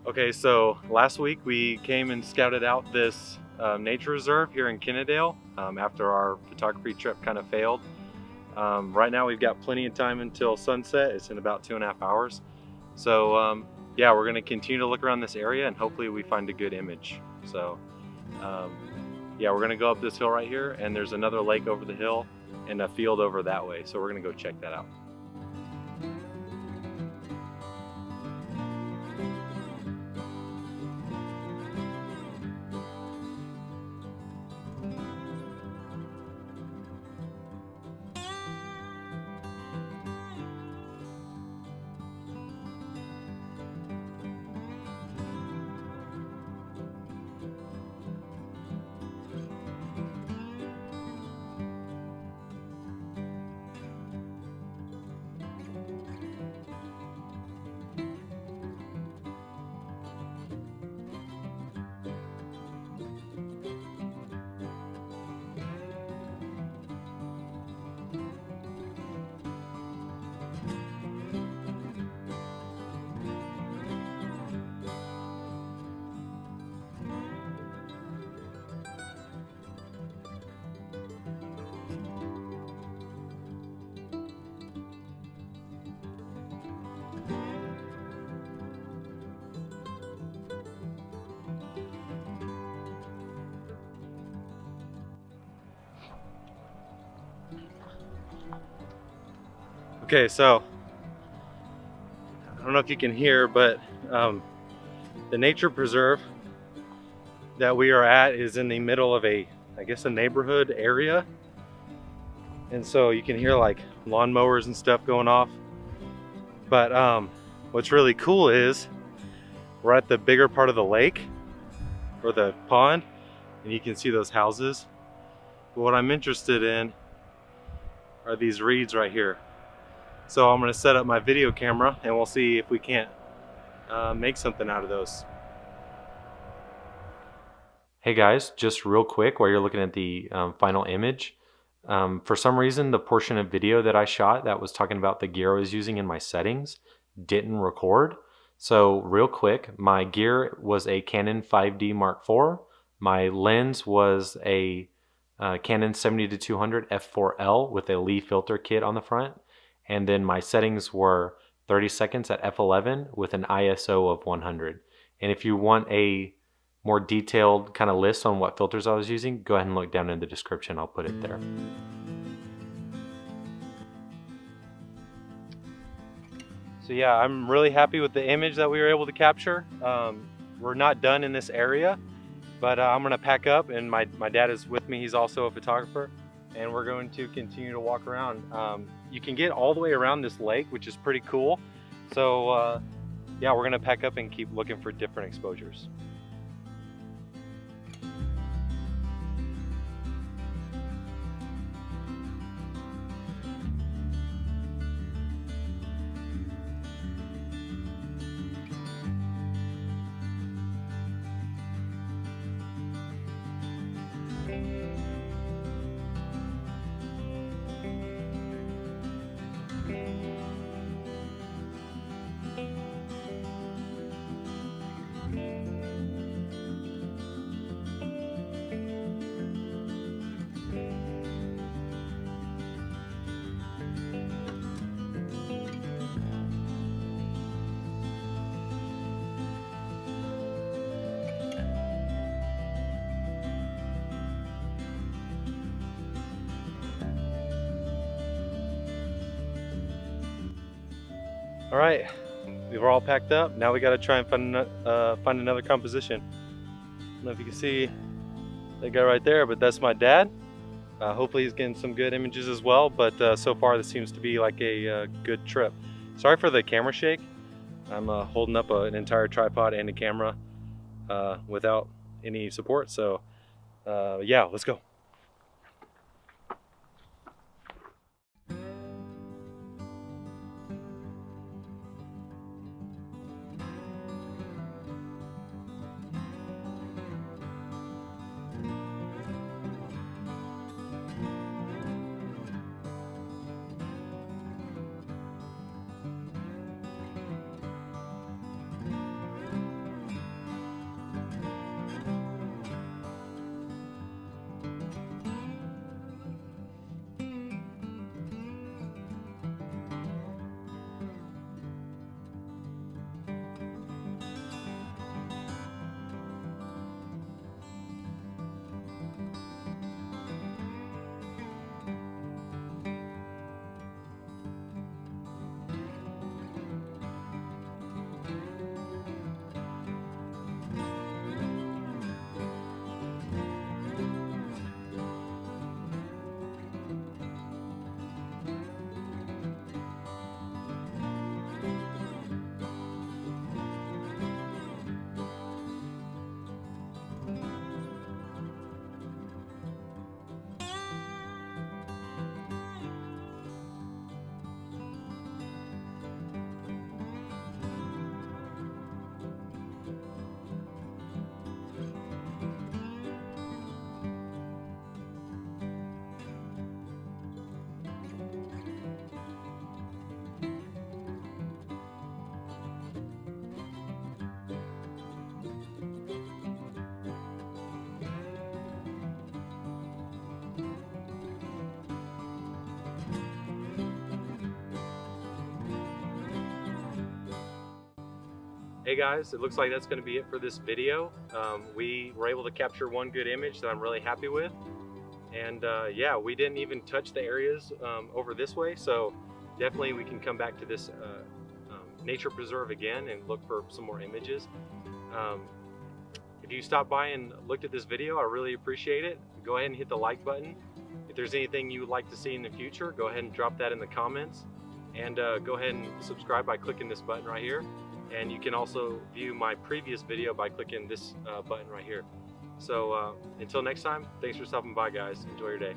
Okay, so last week we came and scouted out this nature reserve here in Kennedale after our photography trip kind of failed. Right now we've got plenty of time until sunset. It's in about 2.5 hours. So yeah, we're gonna continue to look around this area and hopefully we find a good image. So um, yeah, we're gonna go up this hill right here and there's another lake over the hill and a field over that way. So we're gonna go check that out. Okay, so I don't know if you can hear, but the nature preserve that we are at is in the middle of I guess a neighborhood area. And so you can hear like lawnmowers and stuff going off. But what's really cool is we're at the bigger part of the lake or the pond and you can see those houses. But what I'm interested in are these reeds right here. So I'm gonna set up my video camera and we'll see if we can't make something out of those. Hey guys, just real quick while you're looking at the final image, for some reason the portion of video that I shot that was talking about the gear I was using in my settings didn't record. So real quick, my gear was a Canon 5D Mark IV. My lens was a Canon 70-200 f4L with a Lee filter kit on the front. And then my settings were 30 seconds at f11 with an ISO of 100. And if you want a more detailed kind of list on what filters I was using, go ahead and look down in the description. I'll put it there. So yeah, I'm really happy with the image that we were able to capture. We're not done in this area, but I'm gonna pack up and my dad is with me. He's also a photographer and we're going to continue to walk around. You can get all the way around this lake, which is pretty cool. So yeah, we're gonna pack up and keep looking for different exposures. All right, we've all packed up. Now we got to try and find another composition. I don't know if you can see that guy right there, but that's my dad. Hopefully he's getting some good images as well, but so far this seems to be like a good trip. Sorry for the camera shake. I'm holding up an entire tripod and a camera without any support, so yeah, let's go. Hey guys, it looks like that's going to be it for this video. We were able to capture one good image that I'm really happy with. And yeah, we didn't even touch the areas over this way, so definitely we can come back to this nature preserve again and look for some more images. If you stopped by and looked at this video, I really appreciate it. Go ahead and hit the like button. If there's anything you would like to see in the future, go ahead and drop that in the comments. And go ahead and subscribe by clicking this button right here. And you can also view my previous video by clicking this button right here. So until next time, thanks for stopping by, guys. Enjoy your day.